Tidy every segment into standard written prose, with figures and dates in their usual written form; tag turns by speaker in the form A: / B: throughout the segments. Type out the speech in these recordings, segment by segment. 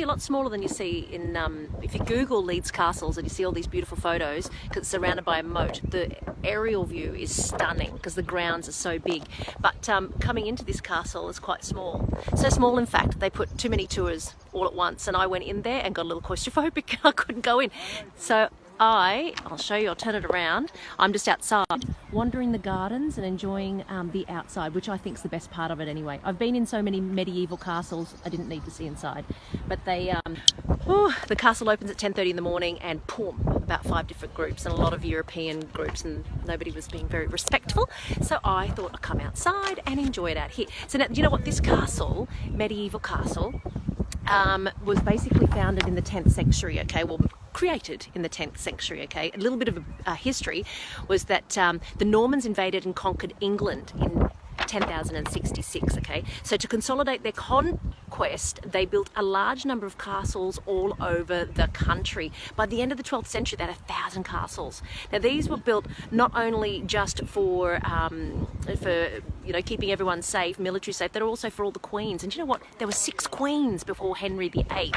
A: actually a lot smaller than you see in, if you Google Leeds castles and you see all these beautiful photos, because it's surrounded by a moat, the aerial view is stunning because the grounds are so big. But coming into this castle is quite small. So small, in fact, they put too many tours all at once, and I went in there and got a little claustrophobic. I couldn't go in. So I'll show you, I'll turn it around. I'm just outside, wandering the gardens and enjoying the outside, which I think is the best part of it anyway. I've been in so many medieval castles, I didn't need to see inside. But the castle opens at 10:30 in the morning, and boom, about 5 different groups and a lot of European groups, and nobody was being very respectful. So I thought I'd come outside and enjoy it out here. So now, do you know what, this castle, medieval castle, was basically founded in the 10th century, okay? Well, created in the 10th century, okay? A little bit of a history was that the Normans invaded and conquered England in 10,066, okay? So to consolidate their conquest, they built a large number of castles all over the country. By the end of the 12th century, they had 1,000 castles. Now, these were built not only just for you know, keeping everyone safe, military safe, they're also for all the queens. And you know what? There were 6 queens before Henry VIII,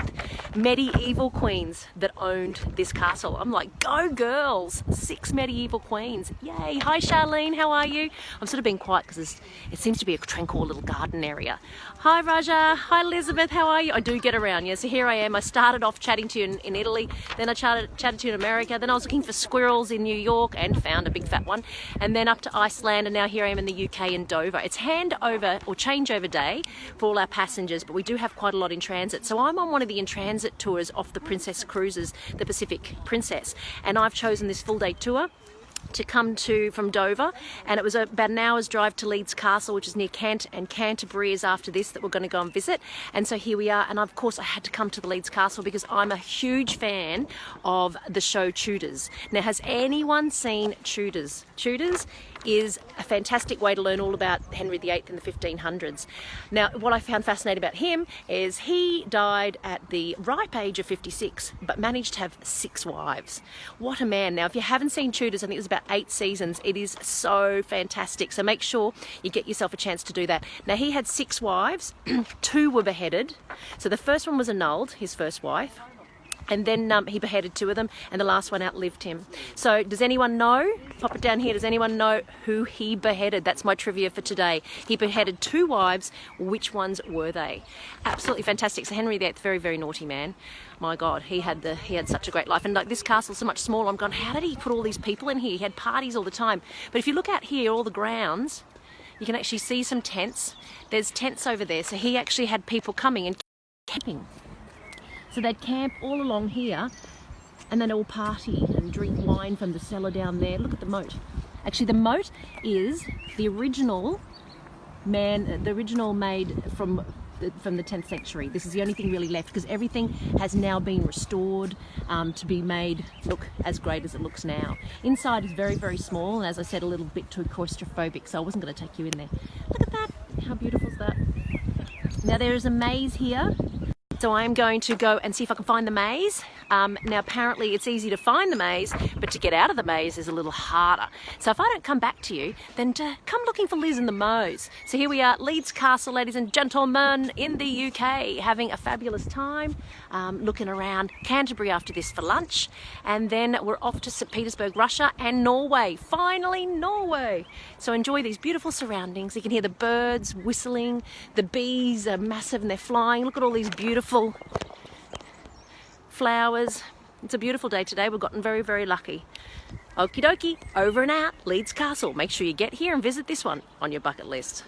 A: medieval queens that owned this castle. I'm like, go girls! 6 medieval queens. Yay! Hi Charlene, how are you? I'm sort of being quiet because it seems to be a tranquil little garden area. Hi Raja, hi Elizabeth, how are you? I do get around, yeah, so here I am. I started off chatting to you in Italy, then I chatted to you in America, then I was looking for squirrels in New York and found a big fat one, and then up to Iceland, and now here I am in the UK in Dover. It's handover or changeover day for all our passengers, but we do have quite a lot in transit. So I'm on one of the in-transit tours off the Princess Cruises, the Pacific Princess, and I've chosen this full day tour to come to from Dover, and it was about an hour's drive to Leeds Castle, which is near Kent, and Canterbury is after this that we're going to go and visit. And so here we are, and of course I had to come to the Leeds Castle because I'm a huge fan of the show Tudors. Now, has anyone seen Tudors? Tudors is a fantastic way to learn all about Henry VIII in the 1500s. Now, what I found fascinating about him is he died at the ripe age of 56, but managed to have 6 wives. What a man. Now, if you haven't seen Tudors, I think it was about 8 seasons. It is so fantastic. So make sure you get yourself a chance to do that. Now, he had 6 wives. 2 were beheaded. So the first one was annulled, his first wife. And then he beheaded 2 of them, and the last one outlived him. So does anyone know? Pop it down here. Does anyone know who he beheaded? That's my trivia for today. He beheaded 2 wives. Which ones were they? Absolutely fantastic. So Henry VIII, very, very naughty man. My God, he had such a great life. And like, this castle's so much smaller. I'm going, how did he put all these people in here? He had parties all the time. But if you look out here, all the grounds, you can actually see some tents. There's tents over there. So he actually had people coming and camping. So they'd camp all along here, and then all party and drink wine from the cellar down there. Look at the moat. Actually, the moat is the original made from the 10th century. This is the only thing really left, because everything has now been restored to be made look as great as it looks now. Inside is very, very small, and as I said, a little bit too claustrophobic, so I wasn't going to take you in there. Look at that. How beautiful is that? Now, there is a maze here. So I'm going to go and see if I can find the maze. Now, apparently it's easy to find the maze, but to get out of the maze is a little harder. So if I don't come back to you, then come looking for Liz and the Moes. So here we are, Leeds Castle, ladies and gentlemen, in the UK, having a fabulous time, looking around Canterbury after this for lunch. And then we're off to St. Petersburg, Russia, and Norway. Finally, Norway. So enjoy these beautiful surroundings. You can hear the birds whistling. The bees are massive and they're flying. Look at all these beautiful flowers. It's a beautiful day today. We've gotten very, very lucky. Okie dokie, over and out, Leeds Castle. Make sure you get here and visit this one on your bucket list.